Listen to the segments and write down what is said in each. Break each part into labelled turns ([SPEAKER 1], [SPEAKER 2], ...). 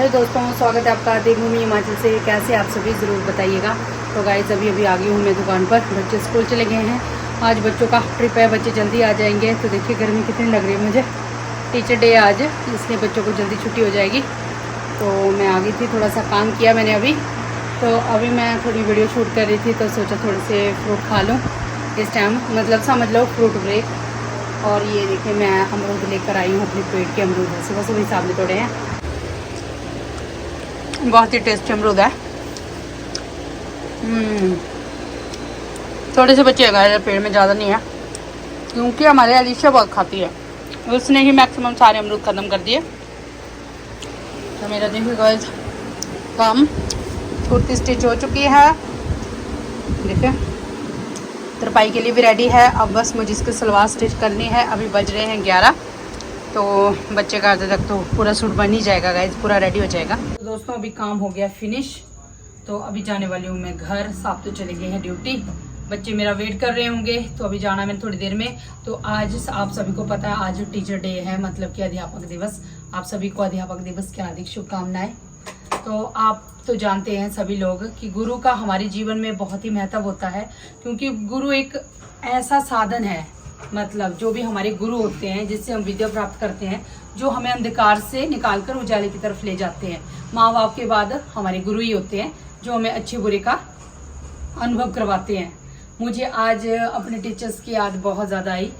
[SPEAKER 1] Hello दोस्तों, स्वागत है आपका देवभूमि हिमाचल से। कैसे आप सभी ज़रूर बताइएगा। तो गाइस अभी आ गई हूँ मैं दुकान पर। बच्चे स्कूल चले गए हैं, आज बच्चों का ट्रिप है, बच्चे जल्दी आ जाएंगे। तो देखिए गर्मी कितनी लग रही है मुझे। टीचर डे आज, इसलिए बच्चों को जल्दी छुट्टी हो जाएगी। तो मैं आ गई थी, थोड़ा सा काम किया मैंने अभी। तो अभी मैं थोड़ी वीडियो शूट कर रही थी, तो सोचा थोड़े से फ्रूट खा लूँ इस टाइम, मतलब समझ लो फ्रूट ब्रेक। और ये देखिए मैं अमरूद लेकर आई हूँ, अपने पेट के अमरूद है, सुबह सुबह हिसाब में तोड़े हैं। बहुत ही टेस्टी अमरूद है। थोड़े से बच्चे हैं, पेड़ में ज़्यादा नहीं है, क्योंकि हमारे अलीशा बहुत खाती है, उसने ही मैक्सिमम सारे अमरूद ख़त्म कर दिए। तो मेरा देखिए गाइस काम कुर्ती स्टिच हो चुकी है, देखिए तरपाई के लिए भी रेडी है। अब बस मुझे इसकी सलवार स्टिच करनी है। अभी बज रहे हैं 11, तो बच्चे का आधे तक तो पूरा सूट बन ही जाएगा गाइस, पूरा रेडी हो जाएगा। तो दोस्तों अभी काम हो गया फिनिश, तो अभी जाने वाली हूँ मैं घर। साहब तो चले गए हैं ड्यूटी, बच्चे मेरा वेट कर रहे होंगे, तो अभी जाना मैंने थोड़ी देर में। तो आज आप सभी को पता है आज टीचर डे है, मतलब कि अध्यापक दिवस। आप सभी को अध्यापक दिवस की हार्दिक शुभकामनाएं। तो आप तो जानते हैं सभी लोग कि गुरु का हमारे जीवन में बहुत ही महत्व होता है, क्योंकि गुरु एक ऐसा साधन है, मतलब जो भी हमारे गुरु होते हैं जिससे हम विद्या प्राप्त करते हैं, जो हमें अंधकार से निकालकर उजाले की तरफ ले जाते हैं। माँ बाप के बाद हमारे गुरु ही होते हैं जो हमें अच्छे बुरे का अनुभव करवाते हैं। मुझे आज अपने टीचर्स की याद बहुत ज़्यादा आई।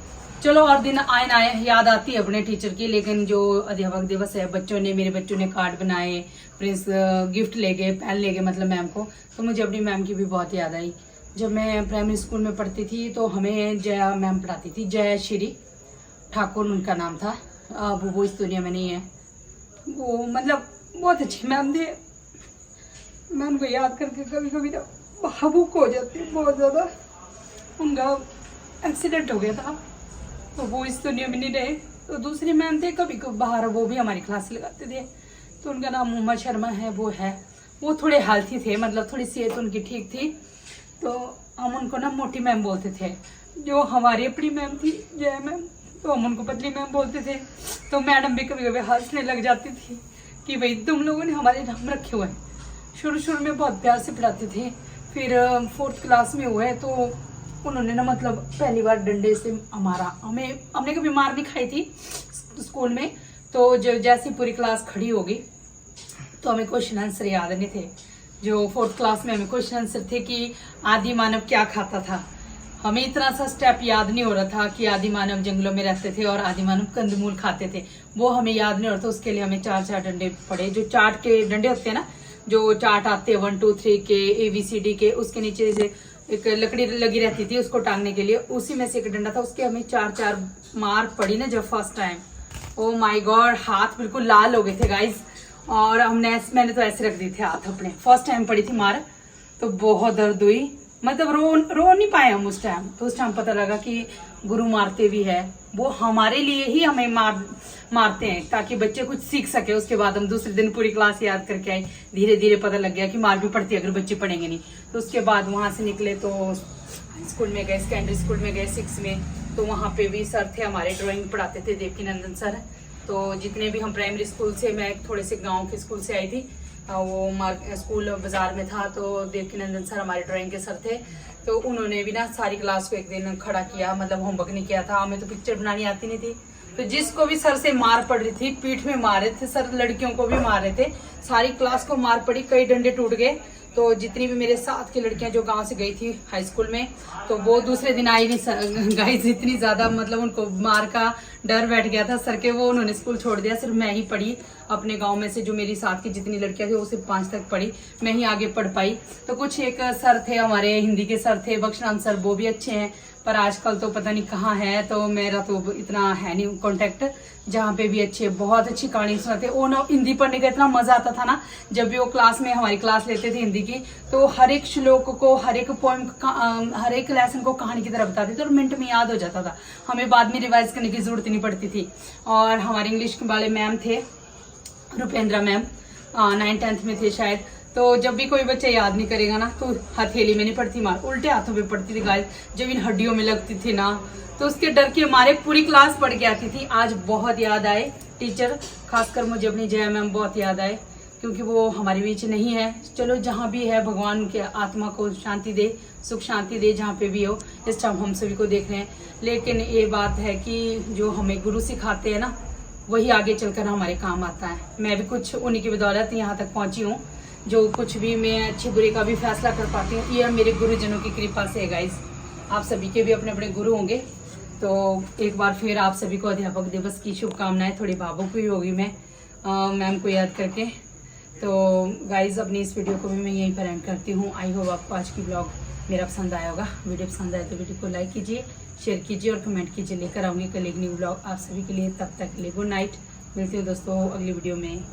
[SPEAKER 1] चलो और दिन आए ना आए, याद आती है अपने टीचर की, लेकिन जो अध्यापक दिवस है, मेरे बच्चों ने कार्ड बनाए, प्रिंस गिफ्ट ले गए, पेन ले गए, मतलब मैम को। तो मुझे अपनी मैम की भी बहुत याद आई। जब मैं प्राइमरी स्कूल में पढ़ती थी तो हमें जया मैम पढ़ाती थी, जय श्री ठाकुर उनका नाम था। अब वो इस दुनिया में नहीं है। वो मतलब बहुत अच्छे मैम थे। मैं उनको याद करके कभी कभी ना भावुक हो जाती हूँ बहुत ज़्यादा। उनका एक्सीडेंट हो गया था, तो वो इस दुनिया में नहीं रहे। तो दूसरे मैम थे, कभी कभी बाहर वो भी हमारी क्लास लगाते थे। तो उनका नाम मोहम्मद शर्मा है, वो थोड़े हेल्थी थे, मतलब थोड़ी सेहत उनकी ठीक थी। तो हम उनको ना मोटी मैम बोलते थे। जो हमारी अपनी मैम थी जय मैम, तो हम उनको पतली मैम बोलते थे। तो मैडम भी कभी कभी हंसने लग जाती थी कि भाई तुम लोगों ने हमारे नाम रखे हुए हैं। शुरू में बहुत प्यार से पढ़ाते थे। फिर 4th क्लास में हुए तो उन्होंने ना मतलब पहली बार डंडे से हमने कभी मार नहीं खाई थी स्कूल में। तो जब जैसी पूरी क्लास खड़ी होगी तो हमें क्वेश्चन आंसर याद नहीं थे। जो 4th क्लास में हमें क्वेश्चन आंसर थे कि आदि मानव क्या खाता था। हमें इतना सा स्टेप याद नहीं हो रहा था कि आदि मानव जंगलों में रहते थे और आदि मानव कंदमूल खाते थे, वो हमें याद नहीं हो रहा था। उसके लिए हमें 4 डंडे पड़े, जो चार्ट के डंडे होते हैं ना, जो चार्ट आते हैं 1 2 3 के, ABCD के, उसके नीचे से एक लकड़ी लगी रहती थी उसको टांगने के लिए, उसी में से एक डंडा था। उसके हमें 4 मार पड़ी ना जब first time. Oh my God, हाथ बिल्कुल लाल हो गए थे गाइस। और मैंने तो ऐसे रख दिए थे हाथ अपने। फर्स्ट टाइम पड़ी थी मार, तो बहुत दर्द हुई, मतलब रो नहीं पाए हम उस टाइम। तो उस टाइम पता लगा कि गुरु मारते भी है, वो हमारे लिए ही हमें मारते हैं ताकि बच्चे कुछ सीख सके। उसके बाद हम दूसरे दिन पूरी क्लास याद करके आए। धीरे धीरे पता लग गया कि मार भी पड़ती है अगर बच्चे पढ़ेंगे नहीं। तो उसके बाद वहां से निकले तो स्कूल में गए, सेकेंडरी स्कूल में गए 6 में। तो वहाँ पे भी सर थे हमारे, ड्राइंग पढ़ाते थे, देवकीनंदन सर। तो जितने भी हम प्राइमरी स्कूल से, मैं थोड़े से गाँव के स्कूल से आई थी, वो स्कूल बाजार में था। तो देवकीनंदन सर हमारे ड्राइंग के सर थे। तो उन्होंने भी ना सारी क्लास को एक दिन खड़ा किया, मतलब होमवर्क नहीं किया था। हमें तो पिक्चर बनानी आती नहीं थी। तो जिसको भी सर से मार पड़ रही थी, पीठ में मार रहे थे सर, लड़कियों को भी मार रहे थे, सारी क्लास को मार पड़ी, कई डंडे टूट गए। तो जितनी भी मेरे साथ की लड़कियां जो गांव से गई थी हाई स्कूल में, तो वो दूसरे दिन आई नहीं गाइस। इतनी ज्यादा मतलब उनको मार का डर बैठ गया था सर के, वो उन्होंने स्कूल छोड़ दिया। सिर्फ मैं ही पढ़ी अपने गांव में से, जो मेरी साथ की जितनी लड़कियां थी वो सिर्फ 5 तक पढ़ी, मैं ही आगे पढ़ पाई। तो कुछ एक सर थे हमारे, हिंदी के सर थे बख्शराम सर, वो भी अच्छे हैं, पर आजकल तो पता नहीं कहाँ है। तो मेरा तो इतना है नहीं कॉन्टेक्ट। जहाँ पे भी अच्छे, बहुत अच्छी कहानी सुनाते। वो ना हिंदी पढ़ने का इतना मजा आता था ना, जब भी वो क्लास में हमारी क्लास लेते थे हिंदी की, तो हर एक श्लोक को, हर एक पोएम, हर एक लेसन को कहानी की तरह बताते थे और मिनट में याद हो जाता था। हमें बाद में रिवाइज करने की जरूरत नहीं पड़ती थी। और हमारे इंग्लिश वाले मैम थे रुपेंद्रा मैम, 9th 10th में थे शायद। तो जब भी कोई बच्चा याद नहीं करेगा ना, तो हथेली में नहीं पड़ती मार, उल्टे हाथों पे पड़ती थी गाइस। जब इन हड्डियों में लगती थी ना, तो उसके डर के मारे पूरी क्लास पढ़ के आती थी। आज बहुत याद आए टीचर, खासकर मुझे अपनी जया मैम बहुत याद आए, क्योंकि वो हमारे बीच नहीं है। चलो जहाँ भी है भगवान उनके आत्मा को शांति दे, सुख शांति दे जहाँ पे भी हो। इस टाइम हम सभी को देख रहे हैं, लेकिन ये बात है कि जो हमें गुरु सिखाते हैं ना, वही आगे चलकर हमारे काम आता है। मैं भी कुछ उन्हीं की बदौलत यहाँ तक पहुँची हूँ। जो कुछ भी मैं अच्छे बुरे का भी फैसला कर पाती हूँ, ये मेरे गुरुजनों की कृपा से है गाइस। आप सभी के भी अपने अपने गुरु होंगे। तो एक बार फिर आप सभी को अध्यापक दिवस की शुभकामनाएं। थोड़ी भावुक भी होगी मैं मैम को याद करके। तो गाइज अपनी इस वीडियो को भी मैं यहीं पर एंड करती हूँ। आई होप आपको आज की ब्लॉग मेरा पसंद आया होगा। वीडियो पसंद आए तो वीडियो को लाइक कीजिए, शेयर कीजिए और कमेंट कीजिए। लेकर आऊँगी कल एक न्यू ब्लॉग आप सभी के लिए। तब तक के लिए गुड नाइट। मिलती हूँ दोस्तों अगली वीडियो में।